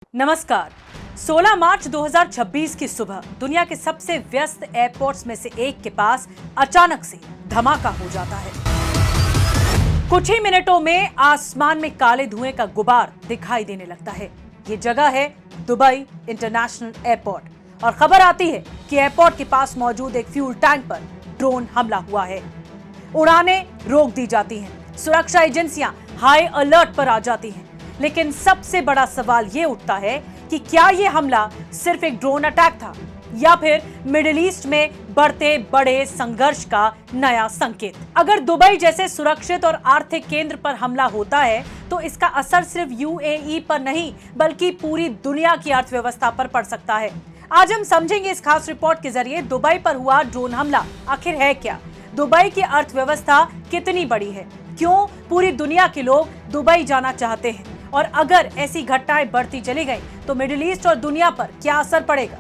नमस्कार। 16 मार्च 2026 की सुबह दुनिया के सबसे व्यस्त एयरपोर्ट्स में से एक के पास अचानक से धमाका हो जाता है। कुछ ही मिनटों में आसमान में काले धुएं का गुबार दिखाई देने लगता है। ये जगह है दुबई इंटरनेशनल एयरपोर्ट और खबर आती है कि एयरपोर्ट के पास मौजूद एक फ्यूल टैंक पर ड्रोन हमला हुआ है। उड़ानें रोक दी जाती हैं, सुरक्षा एजेंसियां हाई अलर्ट पर आ जाती हैं। लेकिन सबसे बड़ा सवाल ये उठता है कि क्या ये हमला सिर्फ एक ड्रोन अटैक था या फिर मिडिल ईस्ट में बढ़ते बड़े संघर्ष का नया संकेत। अगर दुबई जैसे सुरक्षित और आर्थिक केंद्र पर हमला होता है तो इसका असर सिर्फ यूएई पर नहीं बल्कि पूरी दुनिया की अर्थव्यवस्था पर पड़ सकता है। आज हम समझेंगे इस खास रिपोर्ट के जरिए दुबई पर हुआ ड्रोन हमला आखिर है क्या, दुबई की अर्थव्यवस्था कितनी बड़ी है, क्यों पूरी दुनिया के लोग दुबई जाना चाहते हैं और अगर ऐसी घटनाएं बढ़ती चली गई तो मिडिल ईस्ट और दुनिया पर क्या असर पड़ेगा।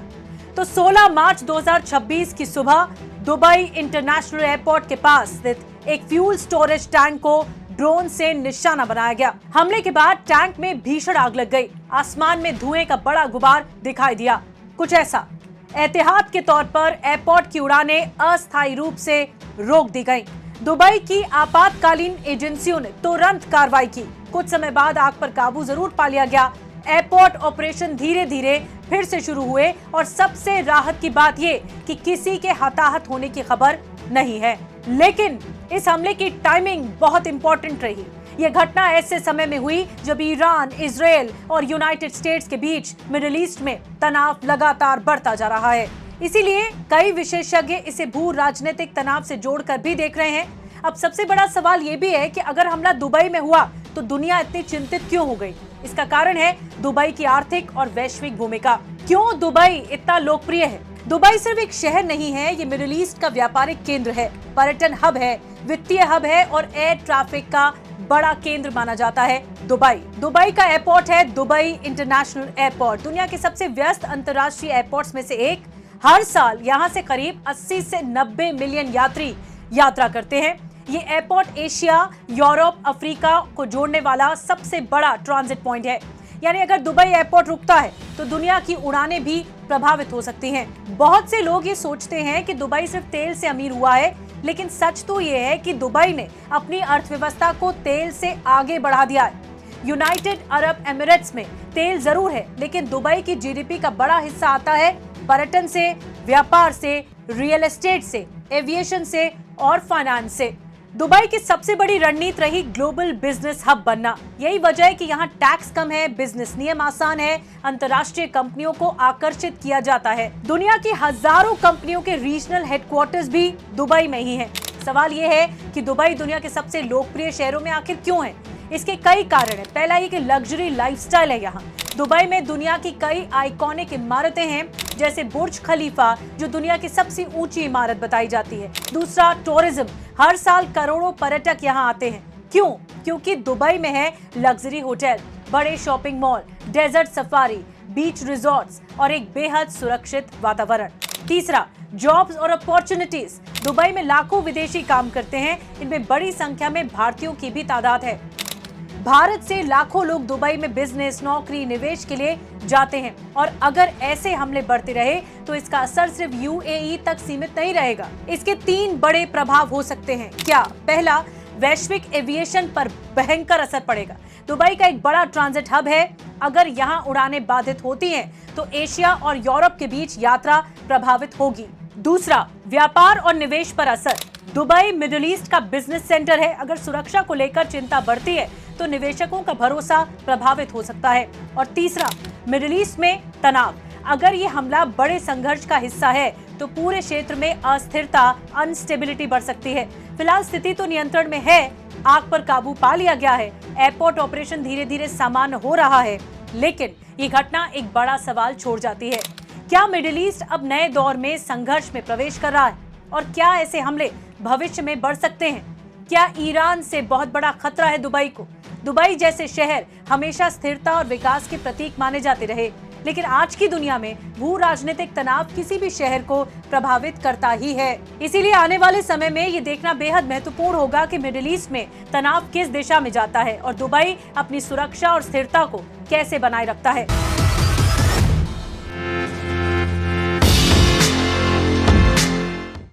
तो 16 मार्च 2026 की सुबह दुबई इंटरनेशनल एयरपोर्ट के पास स्थित एक फ्यूल स्टोरेज टैंक को ड्रोन से निशाना बनाया गया। हमले के बाद टैंक में भीषण आग लग गई। आसमान में धुएं का बड़ा गुबार दिखाई दिया। कुछ ऐसा एहतियात के तौर पर एयरपोर्ट की उड़ानें अस्थायी रूप से रोक दी गईं। दुबई की आपातकालीन एजेंसियों ने तुरंत कार्रवाई की। कुछ समय बाद आग पर काबू जरूर पा लिया गया। एयरपोर्ट ऑपरेशन धीरे धीरे फिर से शुरू हुए और सबसे राहत की बात ये कि किसी के हताहत होने की खबर नहीं है। लेकिन इस हमले की टाइमिंग बहुत इंपॉर्टेंट रही। यह घटना ऐसे समय में हुई जब ईरान, इजरायल और यूनाइटेड स्टेट्स के बीच मिडिल ईस्ट में तनाव लगातार बढ़ता जा रहा है। इसीलिए कई विशेषज्ञ इसे भू राजनीतिक तनाव से जोड़कर भी देख रहे हैं। अब सबसे बड़ा सवाल ये भी है कि अगर हमला दुबई में हुआ तो दुनिया इतनी चिंतित क्यों हो गई। इसका कारण है दुबई की आर्थिक और वैश्विक भूमिका। क्यों दुबई इतना लोकप्रिय है? दुबई सिर्फ एक शहर नहीं है, ये मिडिल ईस्ट का व्यापारिक केंद्र है, पर्यटन हब है, वित्तीय हब है और एयर ट्रैफिक का बड़ा केंद्र माना जाता है दुबई का एयरपोर्ट है दुबई इंटरनेशनल एयरपोर्ट। दुनिया के सबसे व्यस्त अंतर्राष्ट्रीय एयरपोर्ट्स में से एक। हर साल यहाँ से करीब 80 से 90 मिलियन यात्री यात्रा करते हैं। ये एयरपोर्ट एशिया, यूरोप, अफ्रीका को जोड़ने वाला सबसे बड़ा ट्रांजिट पॉइंट है। यानी अगर दुबई एयरपोर्ट रुकता है तो दुनिया की उड़ानें भी प्रभावित हो सकती हैं। बहुत से लोग ये सोचते हैं कि दुबई सिर्फ तेल से अमीर हुआ है, लेकिन सच तो ये है कि दुबई ने अपनी अर्थव्यवस्था को तेल से आगे बढ़ा दिया है। यूनाइटेड अरब एमिरेट्स में तेल जरूर है, लेकिन दुबई की जीडीपी का बड़ा हिस्सा आता है पर्यटन से, व्यापार से, रियल एस्टेट से, एविएशन से और फाइनेंस से। दुबई की सबसे बड़ी रणनीति रही ग्लोबल बिजनेस हब बनना। यही वजह है कि यहाँ टैक्स कम है, बिजनेस नियम आसान है, अंतर्राष्ट्रीय कंपनियों को आकर्षित किया जाता है। दुनिया की हजारों कंपनियों के रीजनल हेडक्वार्टर्स भी दुबई में ही हैं। सवाल ये है कि दुबई दुनिया के सबसे लोकप्रिय शहरों में आखिर क्यों है? इसके कई कारण है। पहला ये कि लग्जरी लाइफस्टाइल है यहाँ। दुबई में दुनिया की कई आइकॉनिक इमारतें हैं, जैसे बुर्ज खलीफा जो दुनिया की सबसे ऊंची इमारत बताई जाती है। दूसरा, टूरिज्म। हर साल करोड़ों पर्यटक यहाँ आते हैं। क्यों? क्योंकि दुबई में है लग्जरी होटल, बड़े शॉपिंग मॉल, डेजर्ट सफारी, बीच रिजॉर्ट्स और एक बेहद सुरक्षित वातावरण। तीसरा, जॉब्स और अपॉर्चुनिटीज। दुबई में लाखों विदेशी काम करते हैं, इनमें बड़ी संख्या में भारतीयों की भी तादाद है। भारत से लाखों लोग दुबई में बिजनेस, नौकरी, निवेश के लिए जाते हैं और अगर ऐसे हमले बढ़ते रहे तो इसका असर सिर्फ यूएई तक सीमित नहीं रहेगा। इसके 3 बड़े प्रभाव हो सकते हैं। क्या? पहला, वैश्विक एविएशन पर भयंकर असर पड़ेगा। दुबई का एक बड़ा ट्रांजिट हब है। अगर यहाँ उड़ानें बाधित होती हैं तो एशिया और यूरोप के बीच यात्रा प्रभावित होगी। दूसरा, व्यापार और निवेश पर असर। दुबई मिडिल ईस्ट का बिजनेस सेंटर है। अगर सुरक्षा को लेकर चिंता बढ़ती है तो निवेशकों का भरोसा प्रभावित हो सकता है। और तीसरा, मिडिल ईस्ट में तनाव। अगर ये हमला बड़े संघर्ष का हिस्सा है तो पूरे क्षेत्र में अस्थिरता, अनस्टेबिलिटी बढ़ सकती है। फिलहाल स्थिति तो नियंत्रण में है, आग पर काबू पा लिया गया है, एयरपोर्ट ऑपरेशन धीरे धीरे सामान्य हो रहा है, लेकिन ये घटना एक बड़ा सवाल छोड़ जाती है। क्या मिडिल ईस्ट अब नए दौर में संघर्ष में प्रवेश कर रहा है और क्या ऐसे हमले भविष्य में बढ़ सकते हैं? क्या ईरान से बहुत बड़ा खतरा है दुबई को? दुबई जैसे शहर हमेशा स्थिरता और विकास के प्रतीक माने जाते रहे, लेकिन आज की दुनिया में भू राजनीतिक तनाव किसी भी शहर को प्रभावित करता ही है। इसीलिए आने वाले समय में ये देखना बेहद महत्वपूर्ण होगा कि मिडिल ईस्ट में तनाव किस दिशा में जाता है और दुबई अपनी सुरक्षा और स्थिरता को कैसे बनाए रखता है।